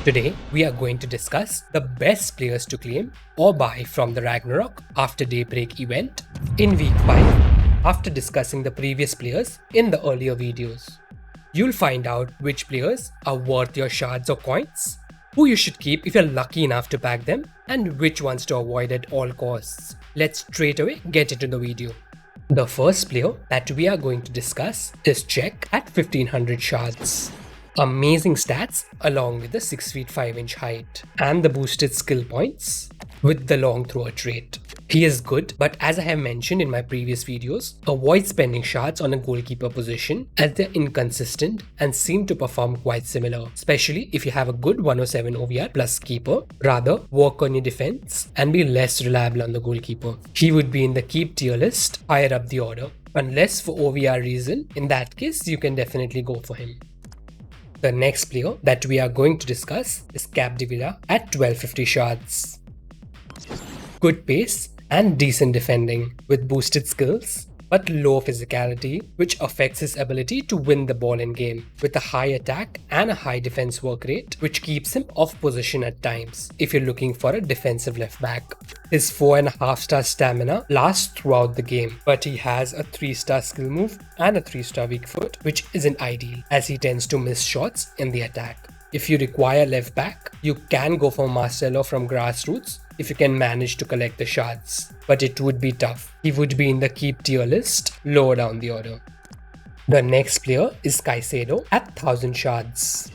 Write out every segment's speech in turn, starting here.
Today, we are going to discuss the best players to claim or buy from the Ragnarok After Daybreak event in week 5 after discussing the previous players in the earlier videos. You'll find out which players are worth your shards or coins, who you should keep if you're lucky enough to pack them, and which ones to avoid at all costs. Let's straight away get into the video. The first player that we are going to discuss is Czech at 1500 shards. Amazing stats along with the 6 feet 5 inch height and the boosted skill points with the long thrower trait. He is good, but as I have mentioned in my previous videos, avoid spending shards on a goalkeeper position as they're inconsistent and seem to perform quite similar, especially if you have a good 107 OVR plus keeper. Rather, work on your defense and be less reliable on the goalkeeper. He would be in the keep tier list higher up the order, unless for OVR reason. In that case, you can definitely go for him. The next player that we are going to discuss is Capdevila at 1250 shards. Good pace and decent defending with boosted skills but low physicality, which affects his ability to win the ball in game, with a high attack and a high defense work rate, which keeps him off position at times if you're looking for a defensive left back. His 4.5-star stamina lasts throughout the game, but he has a 3-star skill move and a 3-star weak foot, which isn't ideal as he tends to miss shots in the attack. If you require left back, you can go for Marcelo from Grassroots if you can manage to collect the shards, but it would be tough. He would be in the keep tier list lower down the order. The next player is Skyedo at 1000 shards.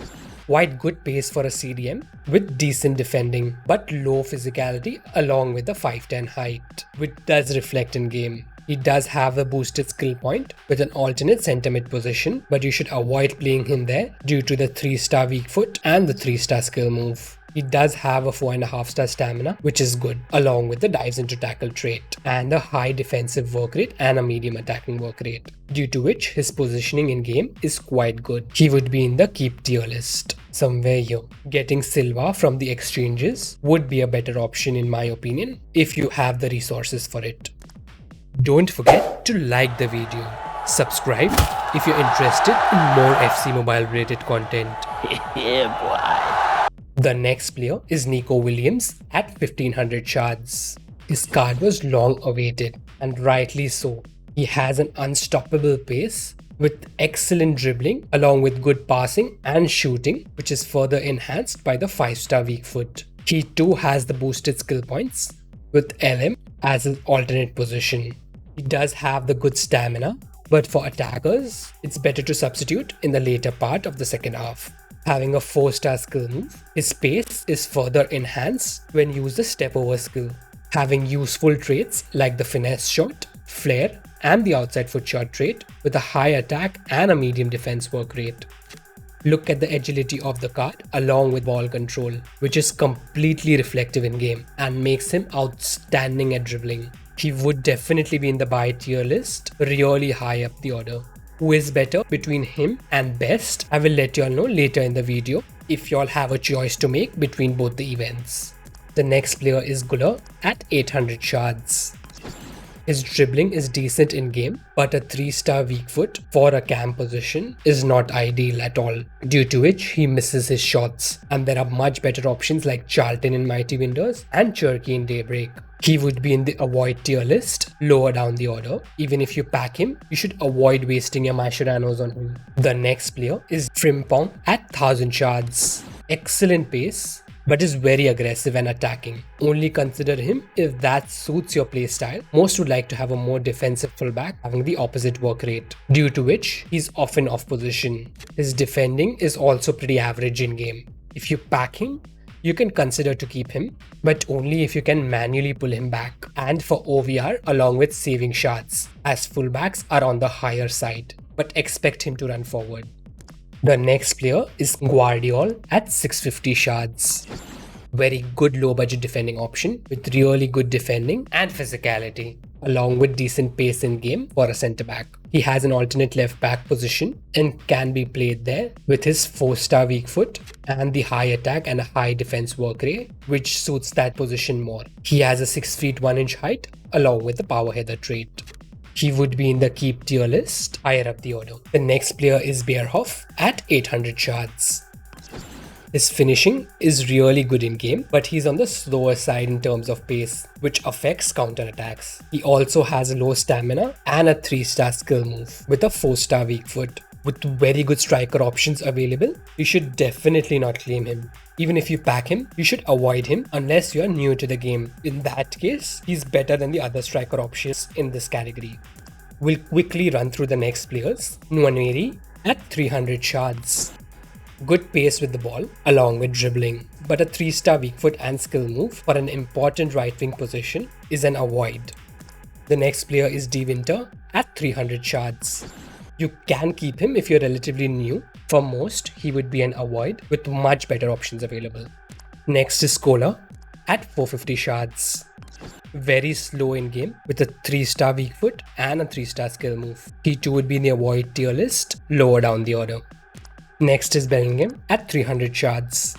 Quite good pace for a CDM with decent defending but low physicality along with the 5'10 height, which does reflect in game. He does have a boosted skill point with an alternate centre mid position, but you should avoid playing him there due to the 3-star weak foot and the 3-star skill move. He does have a 4.5-star stamina, which is good, along with the dives into tackle trait, and a high defensive work rate and a medium attacking work rate, due to which his positioning in game is quite good. He would be in the keep tier list, somewhere here. Getting Silva from the exchanges would be a better option in my opinion, if you have the resources for it. Don't forget to like the video, subscribe if you're interested in more FC Mobile related content. Yeah, boy. The next player is Nico Williams at 1500 shards. His card was long awaited, and rightly so. He has an unstoppable pace with excellent dribbling along with good passing and shooting, which is further enhanced by the 5-star weak foot. He too has the boosted skill points with LM as his alternate position. He does have the good stamina, but for attackers, it's better to substitute in the later part of the second half. Having a 4-star skill move, his pace is further enhanced when used the step over skill. Having useful traits like the finesse shot, flare, and the outside foot shot trait with a high attack and a medium defense work rate. Look at the agility of the card along with ball control, which is completely reflective in game and makes him outstanding at dribbling. He would definitely be in the buy tier list, really high up the order. Who is better between him and best? I will let y'all know later in the video if y'all have a choice to make between both the events. The next player is Gulag at 800 shards. His dribbling is decent in game, but a 3-star weak foot for a cam position is not ideal at all, due to which he misses his shots, and there are much better options like Charlton in Mighty Winders and Cherky in Daybreak. He would be in the avoid tier list, lower down the order. Even if you pack him, you should avoid wasting your Mascherano's on him. The next player is Frim Pong at 1000 shards. Excellent pace, but is very aggressive and attacking. Only consider him if that suits your playstyle. Most would like to have a more defensive fullback having the opposite work rate, due to which he's often off position. His defending is also pretty average in game. If you pack him, you can consider to keep him, but only if you can manually pull him back, and for OVR along with saving shards, as fullbacks are on the higher side, but expect him to run forward. The next player is Guardial at 650 shards. Very good low budget defending option with really good defending and physicality, along with decent pace in game for a centre back. He has an alternate left back position and can be played there with his 4-star weak foot and the high attack and a high defense work rate, which suits that position more. He has a 6 feet 1 inch height along with the power header trait. He would be in the keep tier list higher up the order. The next player is Bierhoff at 800 shards. His finishing is really good in game, but he's on the slower side in terms of pace, which affects counterattacks. He also has a low stamina and a 3-star skill move with a 4-star weak foot. With very good striker options available, you should definitely not claim him. Even if you pack him, you should avoid him unless you are new to the game. In that case, he's better than the other striker options in this category. We'll quickly run through the next players. Nuani at 300 shards. Good pace with the ball along with dribbling, but a 3-star weak foot and skill move for an important right wing position is an avoid. The next player is Dwinter at 300 shards. You can keep him if you're relatively new. For most, he would be an avoid with much better options available. Next is Skola at 450 shards. Very slow in game with a 3-star weak foot and a 3-star skill move. He too would be in the avoid tier list, lower down the order. Next is Bellingham at 300 shards.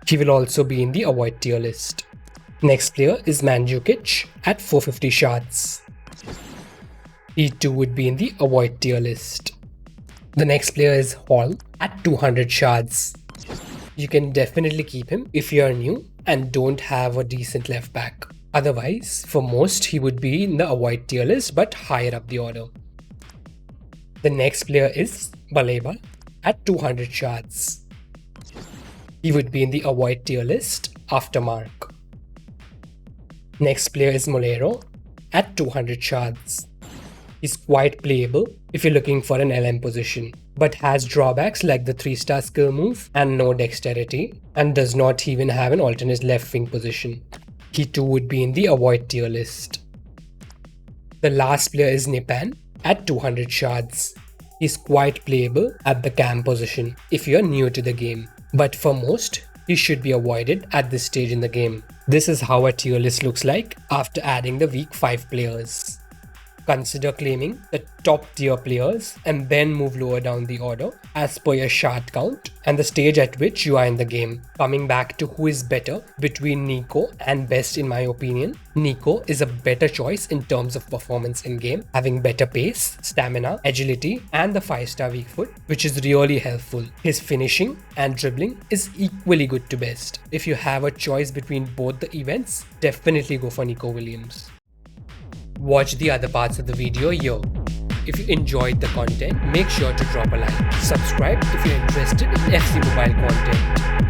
He will also be in the avoid tier list. Next player is Manuk at 450 shards. He too would be in the avoid tier list. The next player is Hall at 200 shards. You can definitely keep him if you are new and don't have a decent left back. Otherwise, for most, he would be in the avoid tier list but higher up the order. The next player is Balba at 200 shards. He would be in the avoid tier list after Mark. Next player is Molero at 200 shards. He's quite playable if you're looking for an LM position, but has drawbacks like the 3-star skill move and no dexterity, and does not even have an alternate left wing position. He too would be in the avoid tier list. The last player is Nipan at 200 shards. He's quite playable at the cam position if you're new to the game, but for most, he should be avoided at this stage in the game. This is how a tier list looks like after adding the week 5 players. Consider claiming the top tier players and then move lower down the order as per your shard count and the stage at which you are in the game. Coming back to who is better between Nico and best in my opinion, Nico is a better choice in terms of performance in game, having better pace, stamina, agility and the 5-star weak foot, which is really helpful. His finishing and dribbling is equally good to best. If you have a choice between both the events, definitely go for Nico Williams. Watch the other parts of the video here. If you enjoyed the content, make sure to drop a like. Subscribe if you're interested in FC Mobile content.